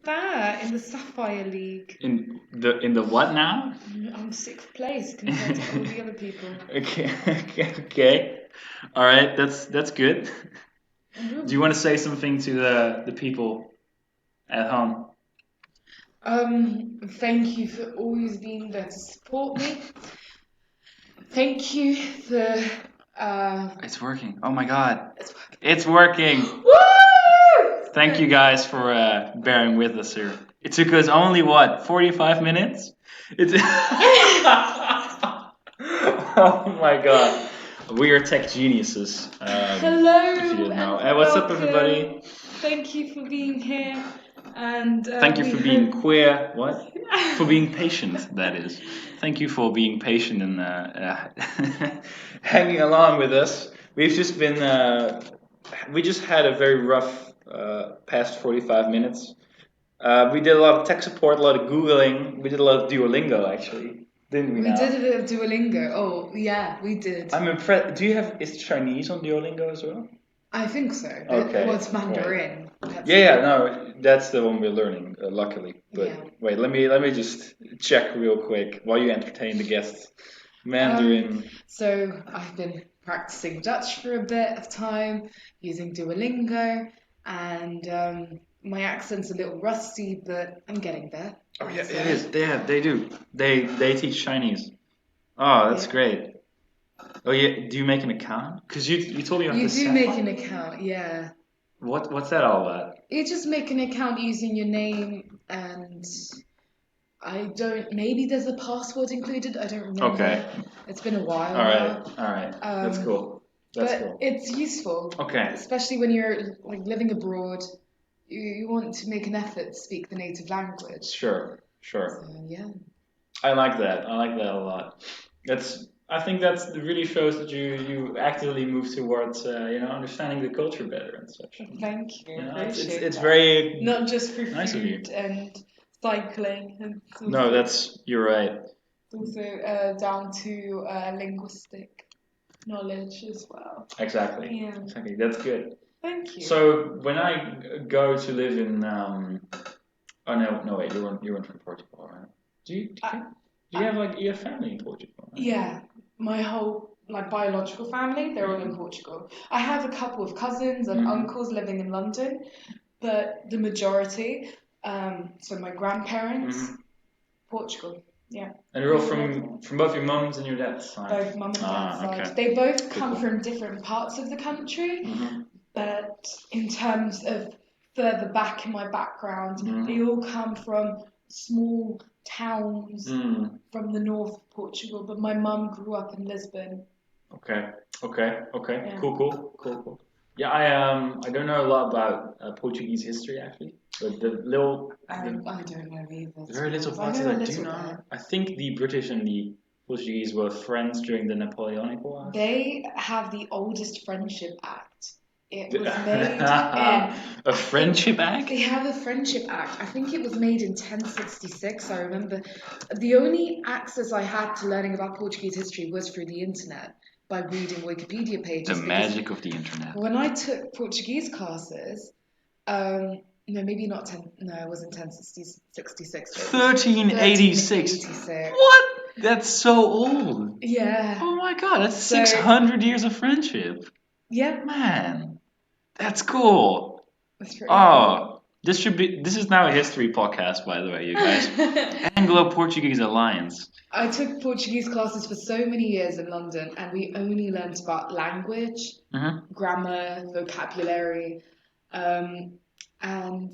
that in the Sapphire League. In the what now? I'm sixth place compared to all the other people. Okay. All right, that's good. Do you want to say something to the people at home? Thank you for always being there to support me. Thank you for It's working. Oh my God, it's working. it's working. Woo! Thank you guys for bearing with us here. It took us only what 45 minutes. It's oh my God, we are tech geniuses. Hello If you didn't know. and Hey, what's up, welcome. everybody? Thank you for being here, and Thank you we for being hope- queer. What? For being patient, that is. Thank you for being patient and hanging along with us. We've just been, we just had a very rough past 45 minutes. We did a lot of tech support, a lot of Googling. We did a lot of Duolingo, actually. Didn't we We now? did a bit of Duolingo. Oh, yeah, we did. I'm impressed. Do you have, is Chinese on Duolingo as well? I think so. Okay, Well, it's Mandarin. That's Yeah, no, that's the one we're learning, luckily. But Yeah. wait, let me just check real quick while you entertain the guests. Mandarin. So I've been practicing Dutch for a bit of time using Duolingo, and my accent's a little rusty, but I'm getting there. Oh yeah, So, it is. They do. They teach Chinese. Oh, that's Yeah. great. Oh yeah, do you make an account? Because you told me you have You the do make Sapphire. an account, yeah. What's that all about? You just make an account using your name, and I don't. Maybe there's a password included. I don't remember. Okay. It's been a while All right. now. All right. That's Um, cool. That's But cool. it's useful, Okay. especially when you're like living abroad. You want to make an effort to speak the native language. Sure. So yeah. I like that. I like that a lot. I think that really shows that you actively move towards understanding the culture better and such. Thank you. You know, Appreciate it's that. very Not just for nice of you. food and cycling, and it's No, you're right. also down to linguistic knowledge as well. Exactly. Yeah. Exactly. That's good. Thank you. So when I go to live in oh no wait, you weren't from Portugal, right? Do you have family in Portugal? Right? Yeah, my whole biological family, they're all in Portugal. I have a couple of cousins and uncles living in London, but the majority, so my grandparents, Portugal. Yeah. And you're all from both your mums and your dad's side. Both mum and dad's side. Okay. They both come Cool. from different parts of the country, but in terms of further back in my background, they all come from small towns from the north of Portugal. But my mum grew up in Lisbon. Okay. Yeah. Cool. Yeah, I don't know a lot about Portuguese history actually, but the little I don't know either. very little parts of that. Do you know? I think the British and the Portuguese were friends during the Napoleonic Wars. They have the oldest friendship act. It was made in a friendship act. They have a friendship act. I think it was made in 1066. I remember the only access I had to learning about Portuguese history was through the internet by reading Wikipedia pages. The magic of the internet. When I took Portuguese classes, no, maybe not 10. No, it wasn't 1066. 1386. What? That's so old. Yeah. Oh my God, that's 600 years of friendship. Yeah. Man, that's cool. That's pretty cool. This is now a history podcast, by the way, you guys. Anglo-Portuguese Alliance. I took Portuguese classes for so many years in London, and we only learned about language, grammar, vocabulary, and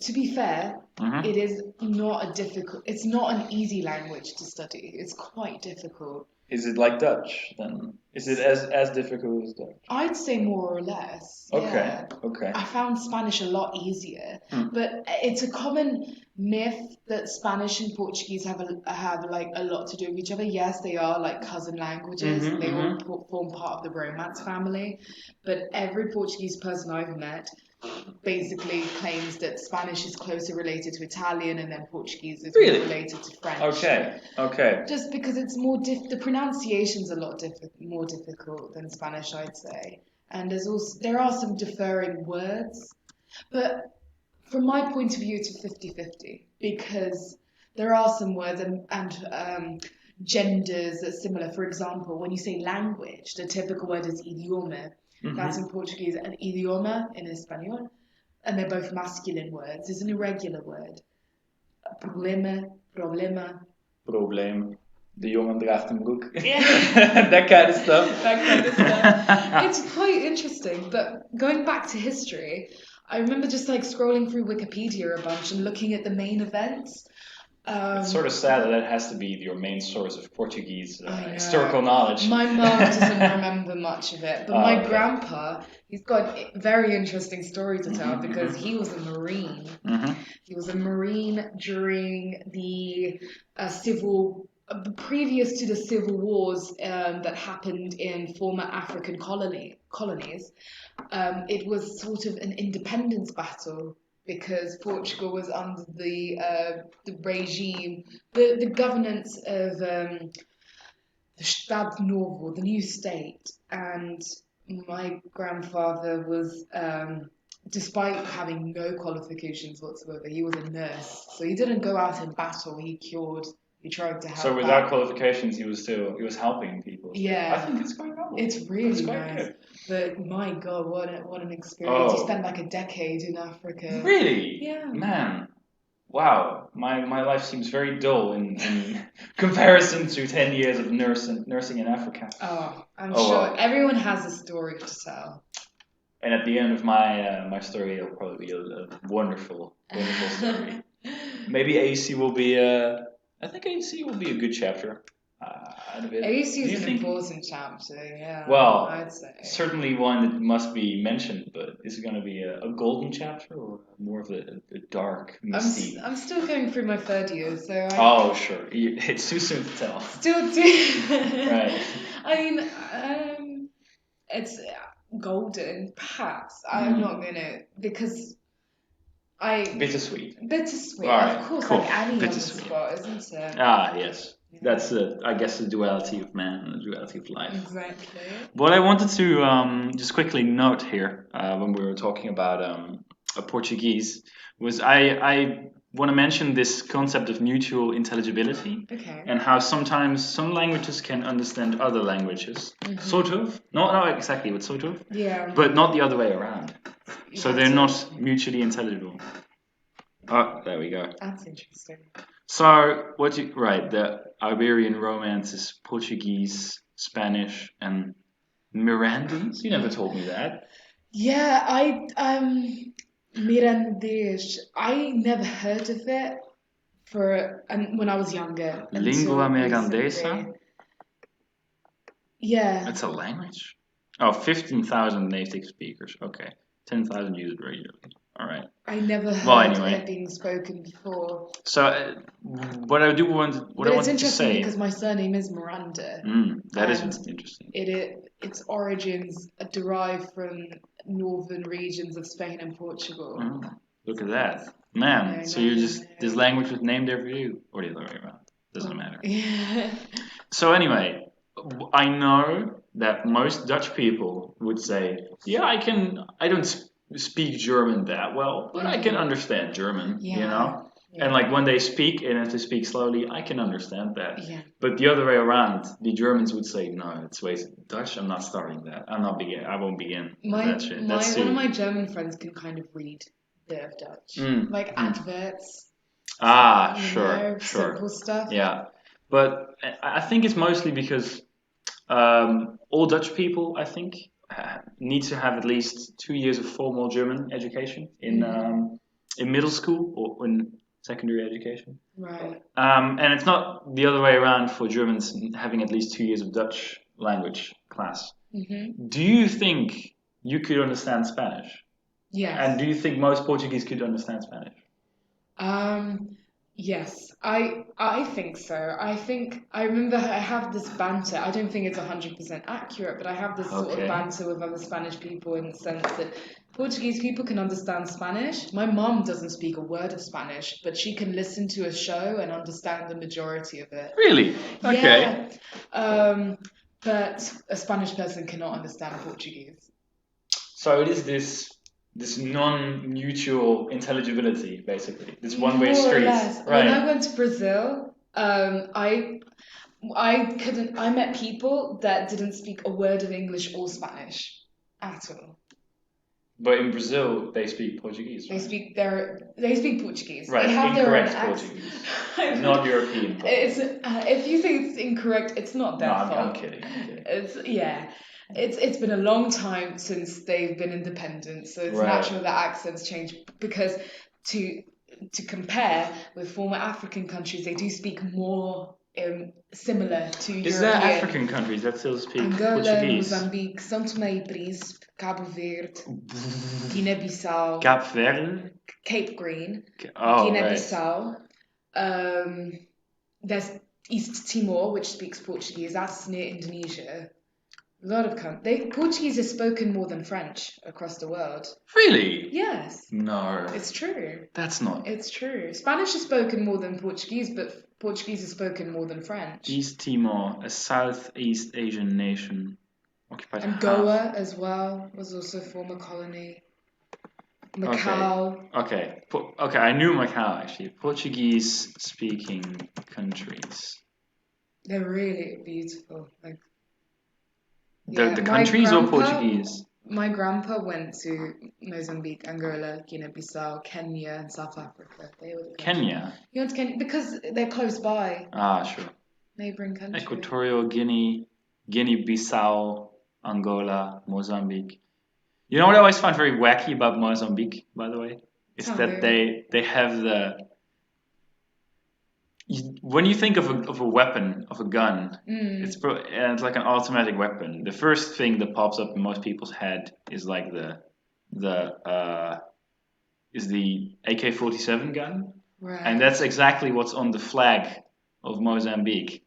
to be fair, it is not it's not an easy language to study. It's quite difficult. Is it like Dutch then? Is it as difficult as Dutch? I'd say more or less. Yeah. Okay. I found Spanish a lot easier, but it's a common myth that Spanish and Portuguese have a lot to do with each other. Yes, they are like cousin languages. They all form part of the Romance family, but every Portuguese person I've met basically claims that Spanish is closer related to Italian, and then Portuguese is more related to French. Okay. Just because it's more the pronunciation's a lot more difficult than Spanish, I'd say, and there are some differing words, but From my point of view, it's a 50-50 because there are some words and genders that are similar. For example, when you say language, the typical word is idioma. That's in Portuguese, and idioma in Espanol. And they're both masculine words. It's an irregular word. Problema. Probleem. De jongen draagt een broek. Yeah. That kind of stuff. That kind of stuff. It's quite interesting. But going back to history, I remember just like scrolling through Wikipedia a bunch and looking at the main events. It's sort of sad that has to be your main source of Portuguese historical knowledge. My mum doesn't remember much of it, but my grandpa, he's got a very interesting story to tell because he was a Marine. He was a Marine during the previous to the civil wars that happened in former African colonies. It was sort of an independence battle, because Portugal was under the regime, the governance of the Estado Novo, the new state. And my grandfather was, despite having no qualifications whatsoever, he was a nurse. So he didn't go out in battle, he tried to help. So without qualifications, he was helping people. Yeah. I think it's quite noble. It's really nice. Good. But my God, what an experience. You spent like a decade in Africa. Really? Yeah. Man. Wow. My life seems very dull in comparison to 10 years of nursing in Africa. Oh, I'm sure everyone has a story to tell. And at the end of my story, it'll probably be a wonderful story. Maybe AC will be I think AC will be a good chapter. AC is an important chapter, yeah. Well, I'd say. Certainly one that must be mentioned, but is it going to be a golden chapter or more of a dark, misty? I'm still going through my third year, so. Oh, sure. It's too soon to tell. Still too. Right. I mean, it's golden, perhaps. I'm not gonna because. Bittersweet. All right, of course, cool. like Annie on the spot, isn't it? Ah, yes. That's I guess the duality of man and the duality of life. Exactly. What I wanted to just quickly note here when we were talking about Portuguese was I want to mention this concept of mutual intelligibility. Okay. And how sometimes some languages can understand other languages. Sort of. Not exactly, but sort of. Yeah. But not the other way around. So they're not mutually intelligible. Oh, there we go. That's interesting. So, the Iberian Romance is Portuguese, Spanish, and Mirandese? You never told me that. Yeah, Mirandês. I never heard of it when I was younger. Lingua Mirandesa? Yeah. That's a language? Oh, 15,000 native speakers. Okay. 10,000 use it regularly. All right. I never heard it being spoken before. So, what I wanted to say. But it's interesting because my surname is Miranda. That is interesting. Its origins are derived from northern regions of Spain and Portugal. Look at that, man! So this language was named after you, or the other way around. Doesn't matter. Yeah. So anyway, I know that most Dutch people would say, "Yeah, I don't speak German that well, but I can understand German." Yeah. You know. Yeah. And like when they speak and if they speak slowly, I can understand that. Yeah. But the other way around, the Germans would say, "No, it's Dutch. I'm not starting that. I won't begin that shit." One of my German friends can kind of read a bit of Dutch, like adverts. Sure. Simple stuff. Yeah, but I think it's mostly because all Dutch people, I think, need to have at least 2 years of formal German education in middle school or in secondary education. Right. And it's not the other way around for Germans having at least 2 years of Dutch language class. Do you think you could understand Spanish? Yes. And do you think most Portuguese could understand Spanish? Yes, I think so. I remember I have this banter. I don't think it's 100% accurate, but I have this sort of banter with other Spanish people in the sense that Portuguese people can understand Spanish. My mom doesn't speak a word of Spanish, but she can listen to a show and understand the majority of it. Really? Okay. Yeah. But a Spanish person cannot understand Portuguese. So it is this this non-mutual intelligibility, basically. This one-way More or street. less. Right. When I went to Brazil, I couldn't. I met people that didn't speak a word of English or Spanish at all. But in Brazil, they speak Portuguese. They Right? speak Portuguese. Right, They have their own incorrect accent. Portuguese. Not European Portuguese. If you think it's incorrect, it's not their fault. I'm kidding. It's been a long time since they've been independent, so it's natural that accents change. Because to compare with former African countries, they do speak more similar to European. Is there African countries that still speak Angola, Portuguese? Mozambique, São Tomé e Príncipe, Cabo Verde, Guiné-Bissau, Cape Verde? Cape Green, Oh, Guinea-Bissau. There's East Timor, which speaks Portuguese. That's near Indonesia. A lot of Portuguese is spoken more than French across the world. Really? Yes. No. It's true. That's not. It's true. Spanish is spoken more than Portuguese, but Portuguese is spoken more than French. East Timor, a Southeast Asian nation, occupied Angola as well was also a former colony. Macau. Okay. I knew Macau actually. Portuguese-speaking countries. They're really beautiful. The countries or Portuguese? My grandpa went to Mozambique, Angola, Guinea-Bissau, Kenya, and South Africa. They were the Kenya? He went to Kenya because they're close by. Ah, sure. Neighboring country. Equatorial Guinea, Guinea-Bissau, Angola, Mozambique. You know what I always find very wacky about Mozambique, by the way? Is that they have when you think of a weapon, of a gun, it's like an automatic weapon. The first thing that pops up in most people's head is like the AK-47 gun, right. And that's exactly what's on the flag of Mozambique.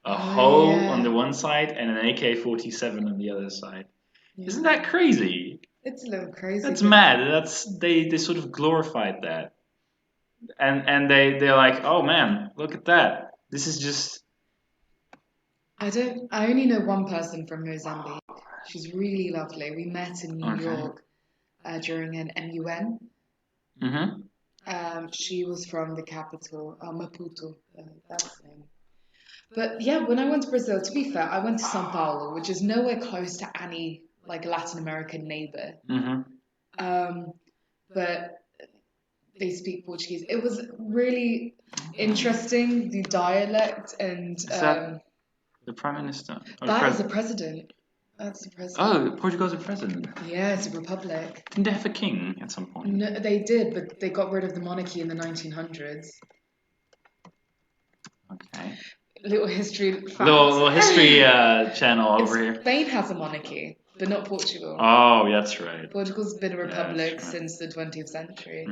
A hoe on the one side and an AK-47 on the other side. Yeah. Isn't that crazy? It's a little crazy. That's mad. They sort of glorified that. And they're like, oh man, look at that. This is just. I only know one person from Mozambique. She's really lovely. We met in New York during an MUN. Mm-hmm. She was from the capital, Maputo. That's the name. But yeah, when I went to Brazil, to be fair, I went to São Paulo, which is nowhere close to any Latin American neighbor. Mm-hmm. But they speak Portuguese. It was really interesting, the dialect and. Is that the Prime Minister? That is the president. That's the president. Oh, Portugal's a president. Yeah, it's a republic. Didn't they have a king at some point? No, they did, but they got rid of the monarchy in the 1900s. Okay. Little history facts. Little history channel over here. Spain has a monarchy, but not Portugal. Oh, that's right. Portugal's been a republic since the 20th century.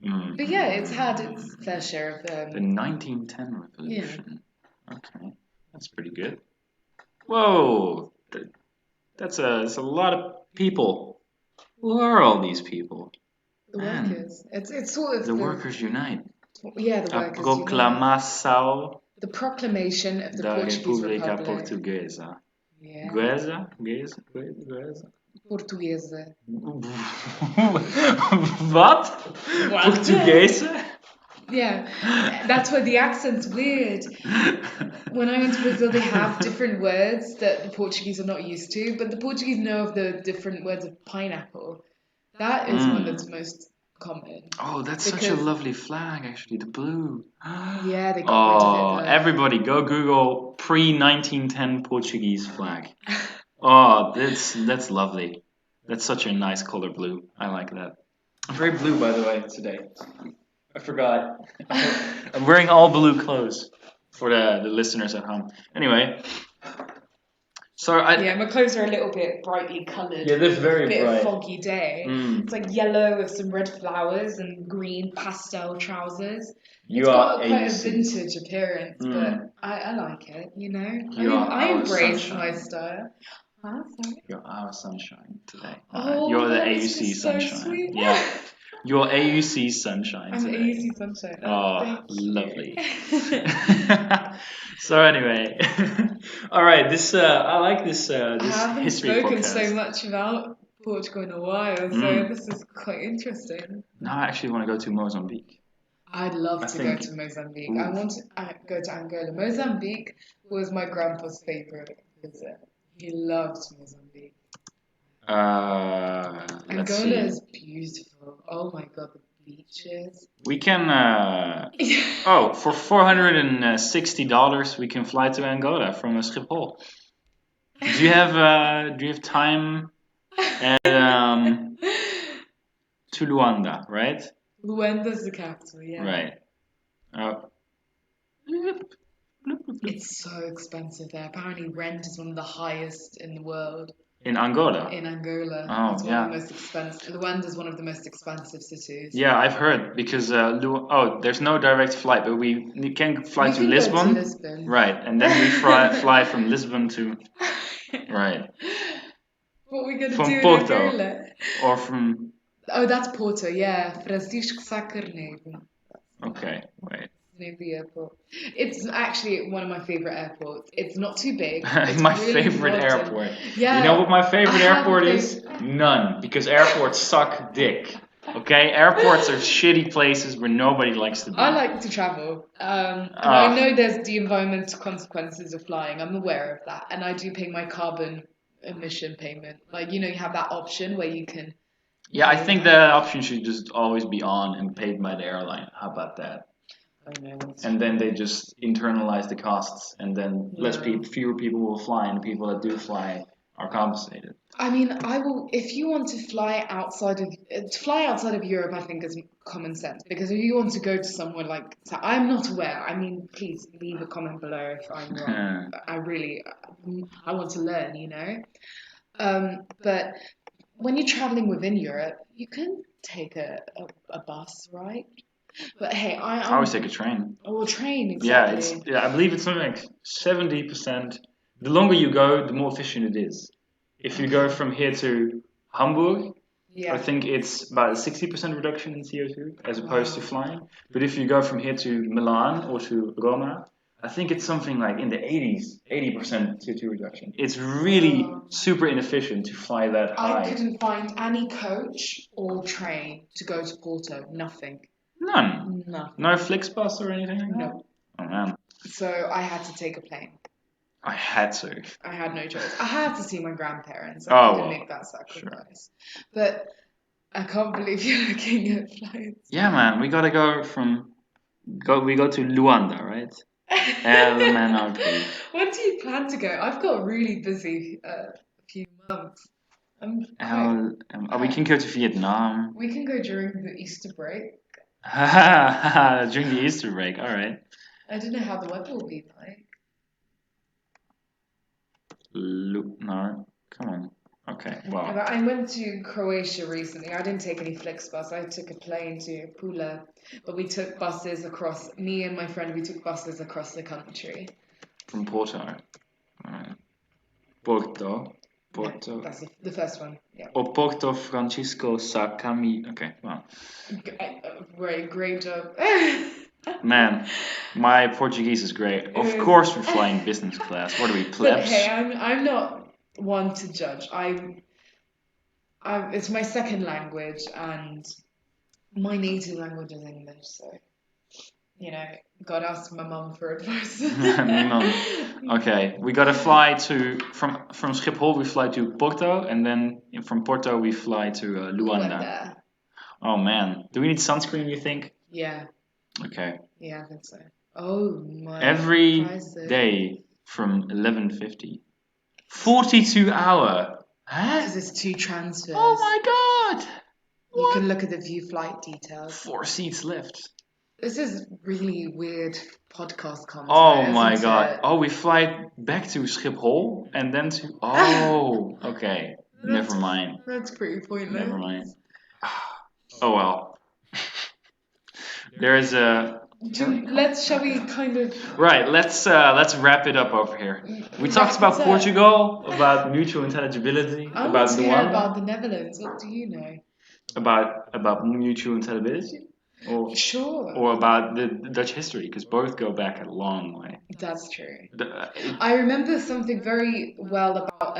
But yeah, it's had its fair share of... The 1910 revolution. Yeah. Okay, that's pretty good. Whoa, that's a lot of people. Who are all these people? The workers. It's sort of the workers unite. Yeah, the workers Proclamação unite. The proclamation of the Portuguese República Republic. Portuguesa. Yeah. Guesa? Portuguesa. What? Portuguesa? Yeah, that's why the accent's weird. When I went to Brazil, they have different words that the Portuguese are not used to, but the Portuguese know of the different words of pineapple. That is one that's most common. Oh, that's such a lovely flag, actually, the blue. Yeah, they got rid of it. Everybody, go Google pre-1910 Portuguese flag. Oh, that's lovely. That's such a nice color, blue. I like that. I'm very blue, by the way, today. I forgot. I'm wearing all blue clothes for the listeners at home. Anyway, so my clothes are a little bit brightly coloured. Yeah, they're very bright. It's a bit of a foggy day. It's like yellow with some red flowers and green pastel trousers. It's got quite a vintage appearance, but I like it. You know, I embrace my style. Huh? Sorry? You're our sunshine today. Oh, you're the AUC sunshine. So sweet. Yeah. You're AUC sunshine I'm today. AUC sunshine. Oh, lovely. So anyway, all right. This I like this. This I haven't history spoken podcast. so much about Portugal in a while, so this is quite interesting. Now I actually want to go to Mozambique. I'd love to go to Mozambique. I want to go to Angola. Mozambique was my grandpa's favorite visit. He loves Mozambique. Angola is beautiful. Oh my god, the beaches. We can. For $460, we can fly to Angola from Schiphol. Do you have time? To Luanda, right? Luanda's the capital, yeah. Right. It's so expensive there. Apparently, rent is one of the highest in the world. In Angola? In Angola. Oh, it's one of the most expensive. Luanda is one of the most expensive cities. Yeah, I've heard because there's no direct flight, but we can fly to Lisbon. Go to Lisbon. Right, and then we fly from Lisbon to right. What are we gonna do in Porto, Angola? or from. Oh, that's Porto. Yeah, Francisco Sá Carneiro. Okay, wait. Near the airport. It's actually one of my favorite airports. It's not too big. It's my really favorite airport. Yeah. You know what my favorite airport is? None, because airports suck dick. Okay, airports are shitty places where nobody likes to be. I like to travel. And I know there's the environmental consequences of flying. I'm aware of that, and I do pay my carbon emission payment. Like you have that option where you can. Yeah, I think that option should just always be on and paid by the airline. How about that? And then they just internalize the costs, and then fewer people will fly, and the people that do fly are compensated. I mean, I will. If you want to fly outside of Europe, I think is common sense. Because if you want to go to somewhere like, I'm not aware. I mean, please leave a comment below if I'm wrong. I want to learn. But when you're traveling within Europe, you can take a bus, right? But hey, I always take a train. Oh, a train, exactly. Yeah, I believe it's something like 70%. The longer you go, the more efficient it is. If you go from here to Hamburg, I think it's about a 60% reduction in CO2 as opposed to flying. But if you go from here to Milan or to Roma, I think it's something like in the 80% CO2 reduction. It's really super inefficient to fly that high. I couldn't find any coach or train to go to Porto. Nothing. None? No Flixbus or anything like that? No. Oh, man. So I had to take a plane. I had to. I had no choice. I had to see my grandparents. I couldn't make that sacrifice. Sure. But I can't believe you're looking at flights. Yeah, man. We gotta go we go to Luanda, right? LMNOP. When do you plan to go? I've got a really busy few months. We can go to Vietnam. We can go during the Easter break. During the Easter break, alright. I don't know how the weather will be like. No, come on. Okay, wow. I went to Croatia recently. I didn't take any Flixbus. I took a plane to Pula. But we took buses across, me and my friend, we took buses across the country. From Porto. Porto. Yeah, that's the first one. Yeah. O Porto Francisco Sá Carneiro. Okay, wow. Great job. Man, my Portuguese is great. Of course we're flying business class. What are we, plebs? But hey, I'm not one to judge. It's my second language, and my native language is English, so gotta ask my mum for advice. Okay, we gotta fly from Schiphol. We fly to Porto, and then from Porto we fly to Luanda. Oh man, do we need sunscreen? You think? Yeah. Okay. Yeah, I think so. Oh my. Every day from 11:50. 42 hour. Because it's 2 transfers. Oh my god. You can look at the view flight details. 4 seats left. This is really weird podcast content. Oh my god. Oh, we fly back to Schiphol and then to. Oh, okay. Never mind. That's pretty pointless. Never mind. Oh well. There is a. Shall we kind of. Right, let's wrap it up over here. We talked about Portugal, about mutual intelligibility, about the one. About the Netherlands. What do you know? About mutual intelligibility? Sure. Or about the Dutch history, because both go back a long way. That's true. I remember something very well about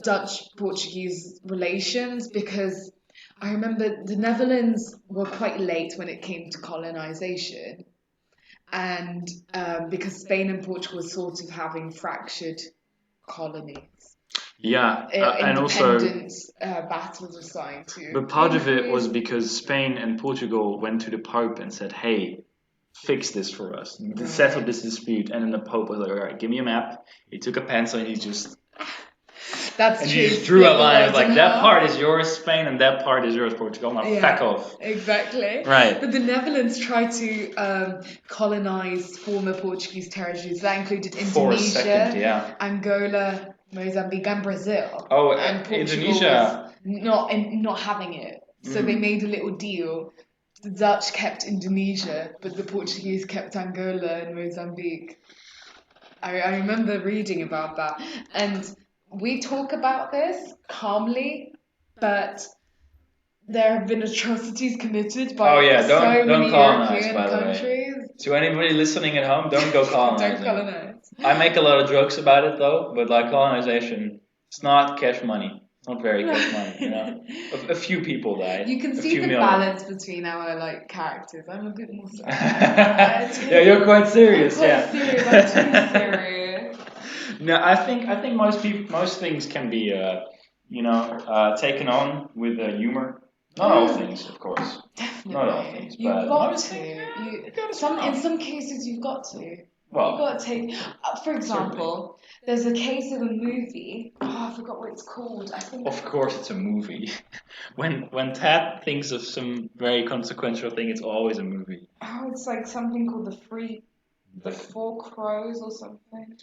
Dutch-Portuguese relations, because I remember the Netherlands were quite late when it came to colonization, and because Spain and Portugal were sort of having fractured colonies. Yeah, and also Independence battles were starting to. but part of it was because Spain and Portugal went to the Pope and said, "Hey, fix this for us, settle this dispute." And then the Pope was like, "All right, give me a map." He took a pencil and he just he just drew a line. Like, that part is yours, Spain, and that part is yours, Portugal. Now back off. Exactly. Right. But the Netherlands tried to colonize former Portuguese territories. That included Indonesia, Angola, Mozambique, and Brazil. Oh, and Portugal Indonesia was not having it. So they made a little deal. The Dutch kept Indonesia, but the Portuguese kept Angola and Mozambique. I remember reading about that. And we talk about this calmly, but there have been atrocities committed by so many European countries. To anybody listening at home, don't go colonizing. Don't colonize. I make a lot of jokes about it though, but like colonization, it's not cash money. It's not very cash money, you know. A few people died. You can see the balance between our like characters. I'm a bit more serious. Yeah, you're quite serious. I'm too serious. No, I think most things can be taken on with humor. Not all things, of course. Definitely. Not all things, but most things. In some cases, you've got to. Well, you've got to take. For example, there's a case of a movie. Oh, I forgot what it's called. I think. Of course, it's a movie. When Tad thinks of some very consequential thing, it's always a movie. Oh, it's like something called the Four Crows or something.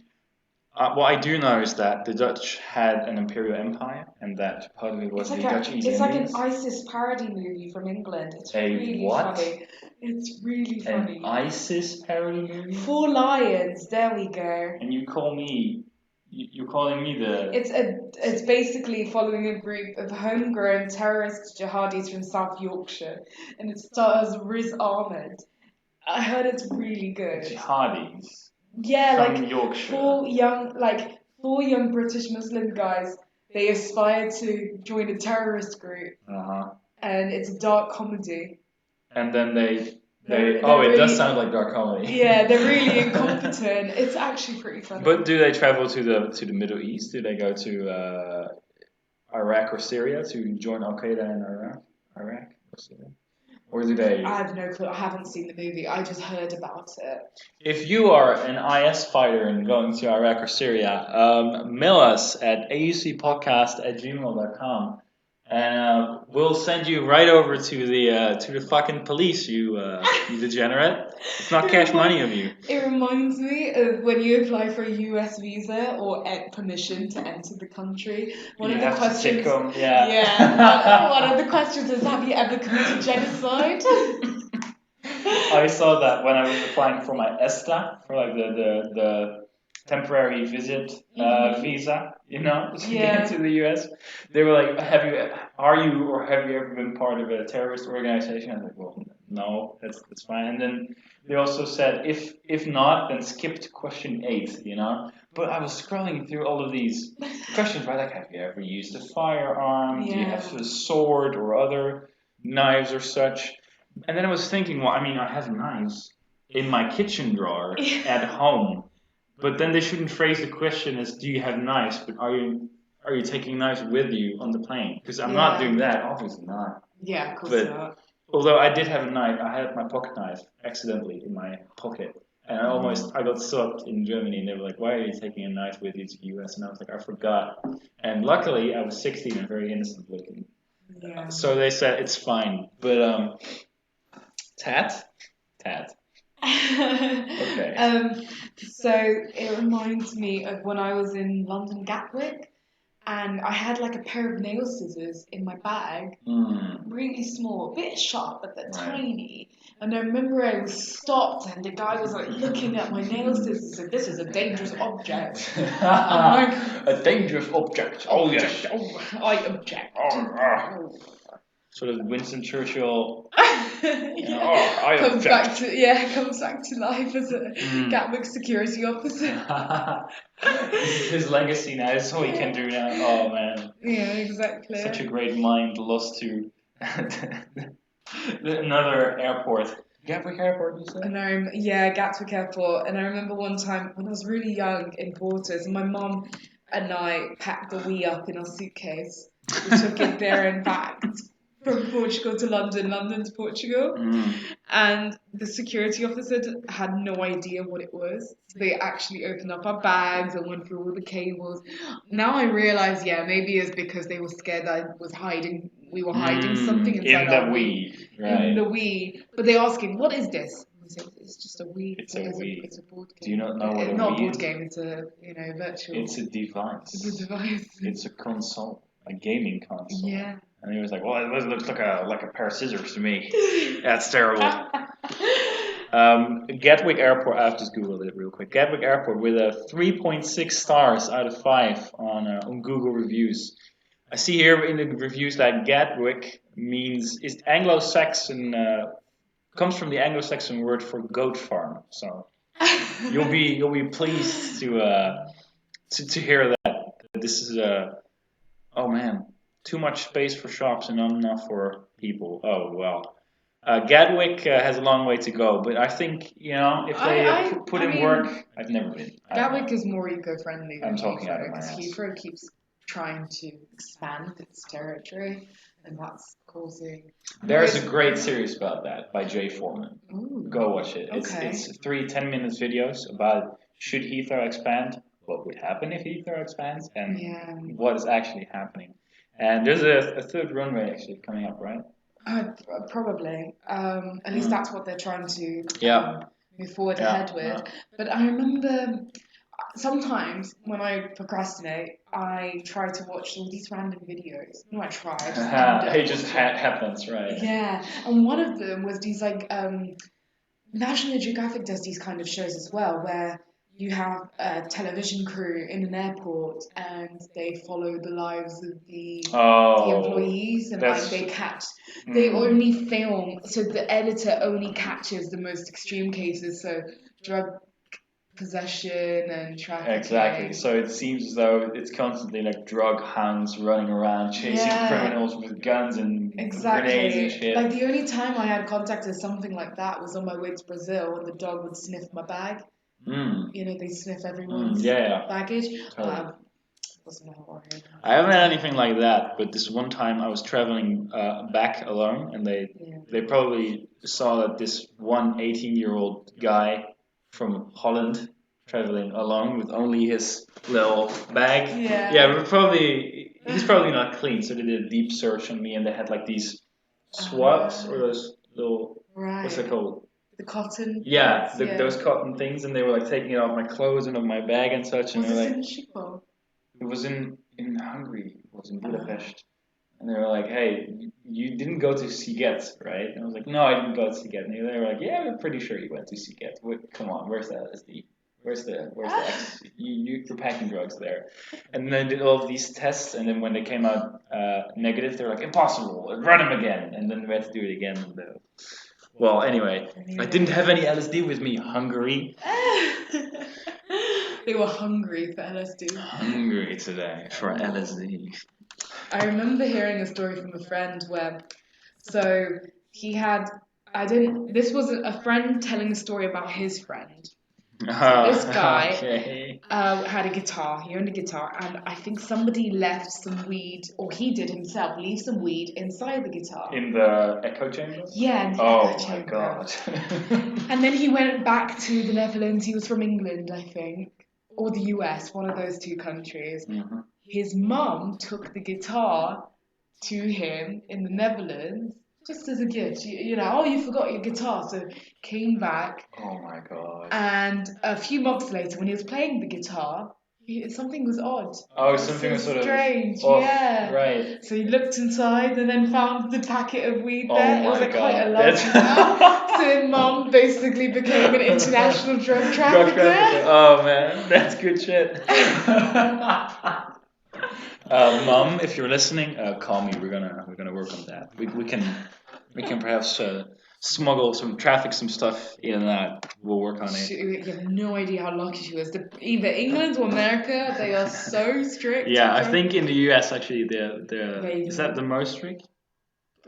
What I do know is that the Dutch had an imperial empire, and that part of it was the Dutch East Indies. It's like an ISIS parody movie from England. It's really funny. It's really funny. An ISIS parody movie? 4 Lions. There we go. And you're calling me the... It's basically following a group of homegrown terrorist jihadis from South Yorkshire, and it stars Riz Ahmed. I heard it's really good. Jihadis? Yeah, from Yorkshire. 4 young British Muslim guys. They aspire to join a terrorist group, and it's a dark comedy. And then it does sound like dark comedy. Yeah, they're really incompetent. It's actually pretty funny. But do they travel to the Middle East? Do they go to Iraq or Syria to join Al Qaeda in Iraq or Syria? Or do they? I have no clue. I haven't seen the movie. I just heard about it. If you are an IS fighter and going to Iraq or Syria, mail us at aucpodcast@gmail.com, and we'll send you right over to the fucking police. You degenerate! It's not cash money of you. It reminds me of when you apply for a US visa or permission to enter the country. One of the questions is, have you ever committed genocide? I saw that when I was applying for my ESTA, for like the temporary visit visa, to get into the US. They were like, have you ever been part of a terrorist organization? I was like, well, no, that's fine. And then they also said, if not, then skip to question 8, But I was scrolling through all of these questions, right? Like, have you ever used a firearm? Yeah. Do you have a sword or other knives or such? And then I was thinking, well, I mean, I have knives in my kitchen drawer at home. But then they shouldn't phrase the question as, do you have knives? But are you taking knives with you on the plane? Because I'm not doing that. Obviously not. Yeah, of course not. Although I did have a knife. I had my pocket knife accidentally in my pocket. And I got stopped in Germany. And they were like, why are you taking a knife with you to the US? And I was like, I forgot. And luckily, I was 16 and very innocent looking. Yeah. So they said, it's fine. But, Tat. Okay. So it reminds me of when I was in London Gatwick, and I had like a pair of nail scissors in my bag, really small, a bit sharp, but they're tiny. And I remember I was stopped, and the guy was like looking at my nail scissors and said, "This is a dangerous object." I'm like, a dangerous object. Oh yes. Oh, I object. sort of Winston Churchill. I comes back to life as a Gatwick security officer. This is his legacy now. This is all he can do now. Oh man. Yeah, exactly. Such a great mind lost to another airport. Gatwick Airport, you said? And Gatwick Airport. And I remember one time when I was really young in Porters, and my mum and I packed the wee up in our suitcase. We took it there and back from Portugal to London, London to Portugal. And the security officer had no idea what it was. So they actually opened up our bags and went through all the cables. Now I realise, maybe it's because they were scared that we were hiding something inside our wee. Right. In the wee. But they're asking, what is this? It's just a wee. It's a wee. It's a board game. Do you not know what a wee is? Not a board game, it's a virtual. It's a device. It's a device. It's a console. A gaming console. Yeah. And he was like, well, it looks like a pair of scissors to me. That's terrible. Gatwick Airport, I've just Googled it real quick. Gatwick Airport with a 3.6 stars out of 5 on Google reviews. I see here in the reviews that Gatwick is Anglo-Saxon, comes from the Anglo-Saxon word for goat farm. So you'll be pleased to hear that this is oh man, too much space for shops and not enough for people. Oh well. Gatwick has a long way to go, but I think if they put in work. I've never been. Gatwick is more eco-friendly than Heathrow, because Heathrow keeps trying to expand its territory, and that's causing. There's a great series about that by Jay Foreman. Ooh. Go watch it. Okay. It's 3 10-minute videos about should Heathrow expand, what would happen if Heathrow expands, and what is actually happening. And there's a third runway actually coming up, right? Probably. At least that's what they're trying to move forward ahead with. Yeah. But I remember sometimes when I procrastinate, I try to watch all these random videos. No, I try. It just happens, right? Yeah. And one of them was these National Geographic does these kind of shows as well, where you have a television crew in an airport and they follow the lives of the employees, and they only film, so the editor only catches the most extreme cases, so drug possession and trafficking. Exactly. So it seems as though it's constantly like drug hounds running around chasing criminals with guns and grenades and shit. Like the only time I had contact with something like that was on my way to Brazil when the dog would sniff my bag. They sniff everyone's baggage. Totally. Wasn't horrid. I haven't had anything like that, but this one time I was traveling back alone, and they probably saw that this one 18-year-old guy from Holland traveling alone with only his little bag. He's probably not clean, so they did a deep search on me, and they had like these swabs or those little what's it called? The cotton. Those cotton things, and they were like taking it off my clothes and off my bag and such. And was they were it like, in Chico? It was in Hungary. It was in Budapest. And they were like, hey, you didn't go to Siget, right? And I was like, no, I didn't go to Siget. And they were like, yeah, we're pretty sure you went to Siget. Come on, where's the LSD? Where's the ecstasy? You're packing drugs there. And then they did all of these tests, and then when they came out negative, they were like, impossible, run them again. And then we had to do it again. Well, anyway, I didn't have any LSD with me, Hungary. They were hungry for LSD. Hungry today for LSD. I remember hearing a story from a friend where, this was a friend telling a story about his friend. This guy had a guitar. He owned a guitar, and I think somebody left some weed, or he did himself leave some weed inside the guitar. In the echo chamber? Yeah. Oh my god. And then he went back to the Netherlands. He was from England, I think, or the US, one of those two countries. Mm-hmm. His mum took the guitar to him in the Netherlands. Just as a gift, you forgot your guitar, so came back. Oh my god. And a few months later, when he was playing the guitar, something was odd. Oh, something was sort strange, of off, right. So he looked inside and then found the packet of weed there. Oh it was my quite a god. large amount. So his mum basically became an international drug trafficker. Oh man, that's good shit. Mom, if you're listening, call me. We're gonna work on that. We can perhaps traffic some stuff in and out. We'll work on it. You have no idea how lucky she was. Either England or America, they are so strict. Yeah, I think in the US actually, is that the most strict?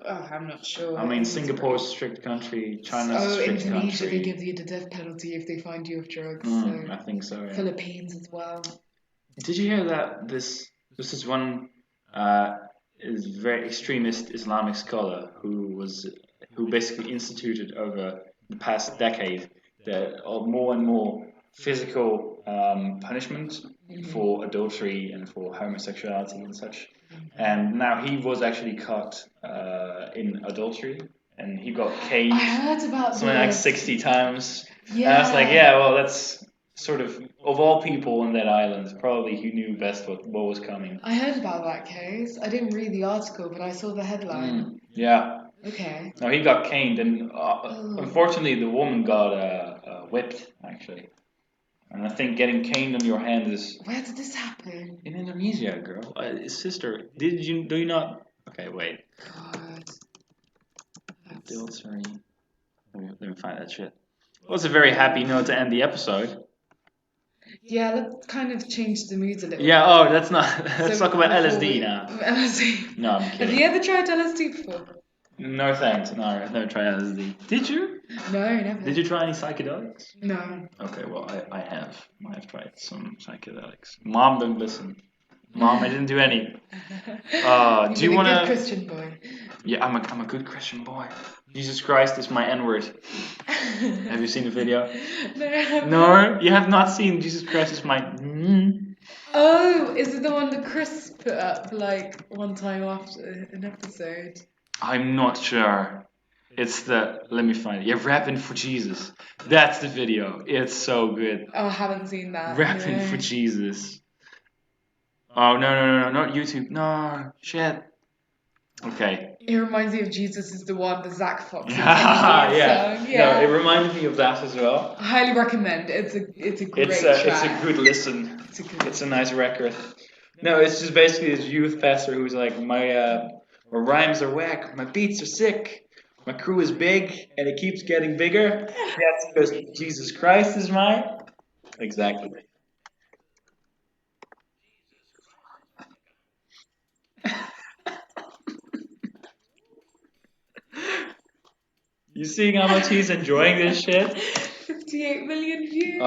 Oh, I'm not sure. I mean, Singapore's a strict country, China's a strict Indonesia, country. they give you the death penalty if they find you with drugs. I think so. Yeah. Philippines as well. Did you hear that this is one is very extremist Islamic scholar who basically instituted over the past decade that more and more physical punishment for adultery and for homosexuality and such. And now he was actually caught in adultery, and he got caned. I heard about something like 60 times. Yeah. And I was like, yeah, well, that's sort of all people on that island, probably he knew best what was coming. I heard about that case. I didn't read the article, but I saw the headline. Yeah. Okay. No, he got caned, and unfortunately, the woman got whipped, actually. And I think getting caned on your hand is... Where did this happen? In Indonesia, girl. Sister, do you not... Okay, wait. God. Adultery. Let me find that shit. Well, it's a very happy note to end the episode. Yeah, let's kind of change the mood a little. Yeah, let's talk about LSD now. LSD. No, I'm kidding. Have you ever tried LSD before? No thanks. No, I've never tried LSD. Did you? No, never. Did you try any psychedelics? No. Okay, well, I have. I've tried some psychedelics. Mom, don't listen. Mom, I didn't do any. Do you want to... You're a good Christian boy. Yeah, I'm a good Christian boy. Jesus Christ is my N-word. Have you seen the video? No, I haven't. No, you have not seen Jesus Christ is my... Oh, is it the one that Chris put up like one time after an episode? I'm not sure. It's the... Let me find it. Yeah, rapping for Jesus. That's the video. It's so good. Oh, I haven't seen that. Rapping for Jesus. Oh, no, not YouTube. No, shit. Okay. It reminds me of Jesus is the one, the Zach Fox. Yeah. Song. Yeah. No, it reminded me of that as well. I highly recommend. It's a great track. It's a good listen. It's a nice record. No, it's just basically this youth pastor who's like, my rhymes are whack, my beats are sick, my crew is big, and it keeps getting bigger. That's because Jesus Christ is mine. Exactly. You seeing how much he's enjoying this shit? 58 million views.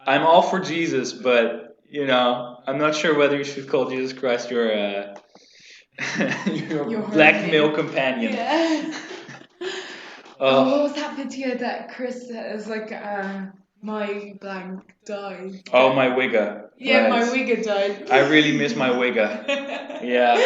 I'm all for Jesus, but I'm not sure whether you should call Jesus Christ your black male companion. Yeah. What was that video that Chris has like my blank died? Oh, my wigger. Yeah, right. My wigger died. I really miss my wigger. Yeah.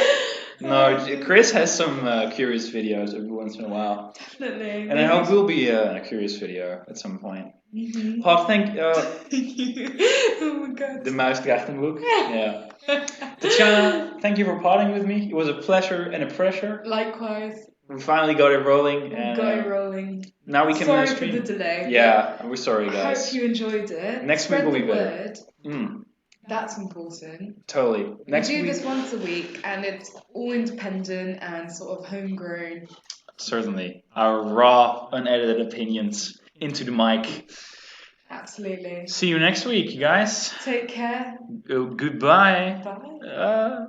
No, Chris has some curious videos every once in a while. Definitely. And I hope we'll be a curious video at some point. Mm-hmm. Paul, thank Oh my god. the muis draagt een boek. Yeah. Tatjana, thank you for potting with me. It was a pleasure and a pressure. Likewise. We finally got it rolling. And, got it rolling. Now we can Sorry stream. for the delay. Yeah, we're sorry, I guys. hope you enjoyed it. Next Spread week will be the better. word. That's important. Totally. Next we do week. this once a week, and it's all independent and sort of homegrown. Certainly. Our raw, unedited opinions into the mic. Absolutely. See you next week, you guys. Take care. Goodbye. Bye.